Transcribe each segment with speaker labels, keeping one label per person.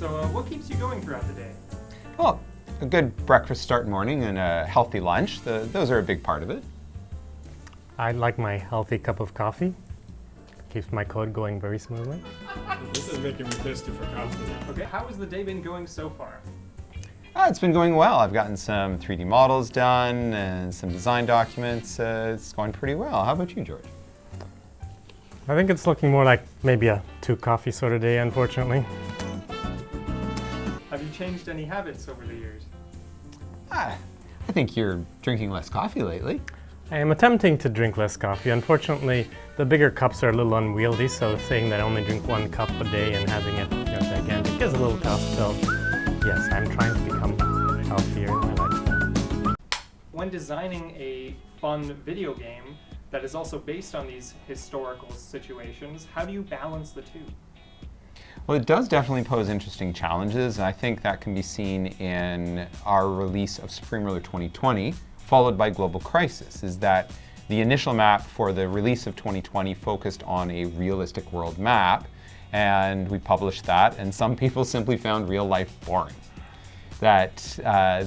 Speaker 1: So what keeps you going throughout the day?
Speaker 2: Well, a good breakfast start morning and a healthy lunch, those are a big part of it.
Speaker 3: I like my healthy cup of coffee. Keeps my code going very smoothly.
Speaker 4: This is making me thirsty for coffee now.
Speaker 1: Okay, how has the day been going so far?
Speaker 2: It's been going well. I've gotten some 3D models done and some design documents. It's going pretty well. How about you, George?
Speaker 3: I think it's looking more like maybe a 2 coffee sort of day, unfortunately.
Speaker 1: Have you changed any habits over the years?
Speaker 2: I think you're drinking less coffee lately.
Speaker 3: I am attempting to drink less coffee. Unfortunately, the bigger cups are a little unwieldy, so saying that I only drink 1 cup a day and having it gigantic is a little tough. So yes, I'm trying to become healthier in my lifestyle.
Speaker 1: When designing a fun video game that is also based on these historical situations, how do you balance the two?
Speaker 2: Well, it does definitely pose interesting challenges, and I think that can be seen in our release of SupremeRuler 2020, followed by Global Crisis, is that the initial map for the release of 2020 focused on a realistic world map, and we published that, and some people simply found real life boring. That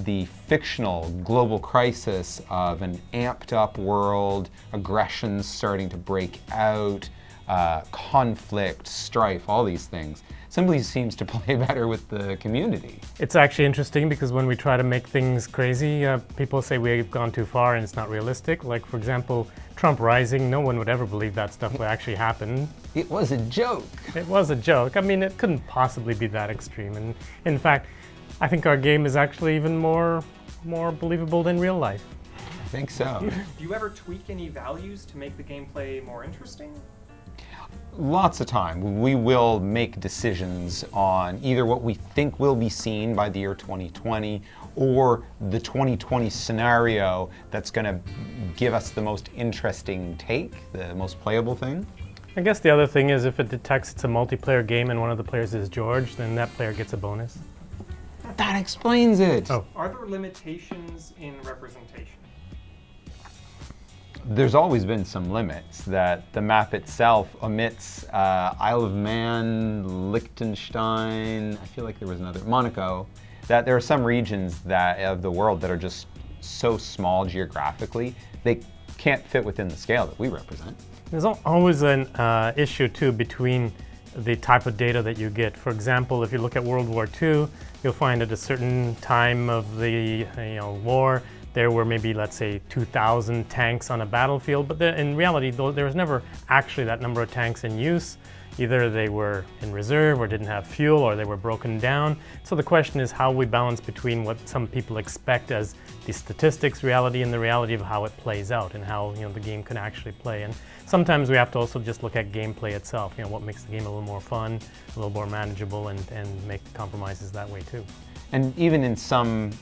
Speaker 2: the fictional global crisis of an amped up world, aggressions starting to break out, conflict, strife, all these things, simply seems to play better with the community.
Speaker 3: It's actually interesting because when we try to make things crazy, people say we've gone too far and it's not realistic. Like, for example, Trump rising, no one would ever believe that stuff would actually happen.
Speaker 2: It was a joke.
Speaker 3: It was a joke. I mean, it couldn't possibly be that extreme. And in fact, I think our game is actually even more believable than real life.
Speaker 2: I think so.
Speaker 1: Do you ever tweak any values to make the gameplay more interesting?
Speaker 2: Lots of time. We will make decisions on either what we think will be seen by the year 2020 or the 2020 scenario that's going to give us the most interesting take, the most playable thing.
Speaker 3: I guess the other thing is if it detects it's a multiplayer game and one of the players is George, then that player gets a bonus.
Speaker 2: That explains it.
Speaker 3: Oh.
Speaker 1: Are there limitations in representation?
Speaker 2: There's always been some limits, that the map itself omits Isle of Man, Liechtenstein, I feel like there was another, Monaco, that there are some regions of the world that are just so small geographically, they can't fit within the scale that we represent.
Speaker 3: There's always an issue too between the type of data that you get. For example, if you look at World War II, you'll find at a certain time of the war, there were maybe, let's say, 2,000 tanks on a battlefield, but in reality, there was never actually that number of tanks in use. Either they were in reserve or didn't have fuel or they were broken down. So the question is how we balance between what some people expect as the statistics reality and the reality of how it plays out and how the game can actually play. And sometimes we have to also just look at gameplay itself, what makes the game a little more fun, a little more manageable, and make compromises that way too.
Speaker 2: And even in some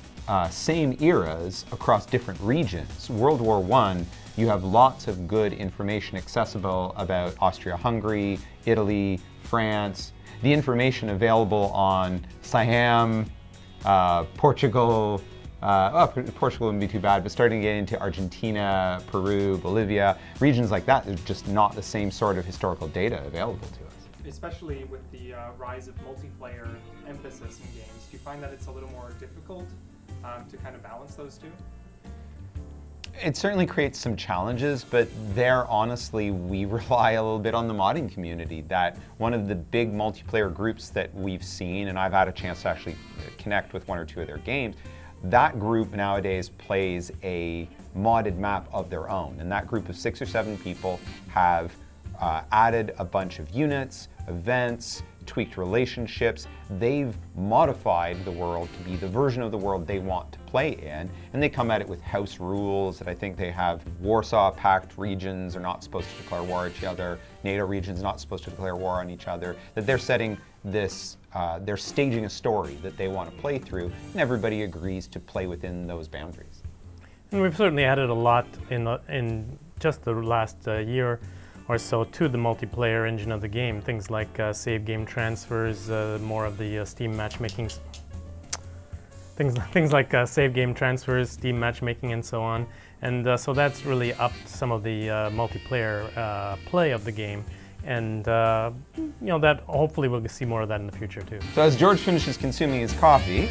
Speaker 2: same eras across different regions, World War I, you have lots of good information accessible about Austria-Hungary, Italy, France. The information available on Siam, Portugal, Portugal wouldn't be too bad, but starting to get into Argentina, Peru, Bolivia, regions like that, there's just not the same sort of historical data available to us.
Speaker 1: Especially with the rise of multiplayer emphasis in games, do you find that it's a little more difficult to kind of balance those two?
Speaker 2: It certainly creates some challenges, but there, honestly, we rely a little bit on the modding community. That one of the big multiplayer groups that we've seen, and I've had a chance to actually connect with 1 or 2 of their games, that group nowadays plays a modded map of their own. And that group of 6 or 7 people have added a bunch of units, events, tweaked relationships. They've modified the world to be the version of the world they want to play in, and they come at it with house rules that I think they have. Warsaw Pact regions are not supposed to declare war on each other, NATO regions not supposed to declare war on each other, that they're setting this, they're staging a story that they want to play through, and everybody agrees to play within those boundaries.
Speaker 3: And we've certainly added a lot in just the last year or so to the multiplayer engine of the game. Things like save game transfers, more of the Steam matchmaking, things like save game transfers, Steam matchmaking, and so on. And so that's really upped some of the multiplayer play of the game. And that hopefully we'll see more of that in the future too.
Speaker 2: So as George finishes consuming his coffee,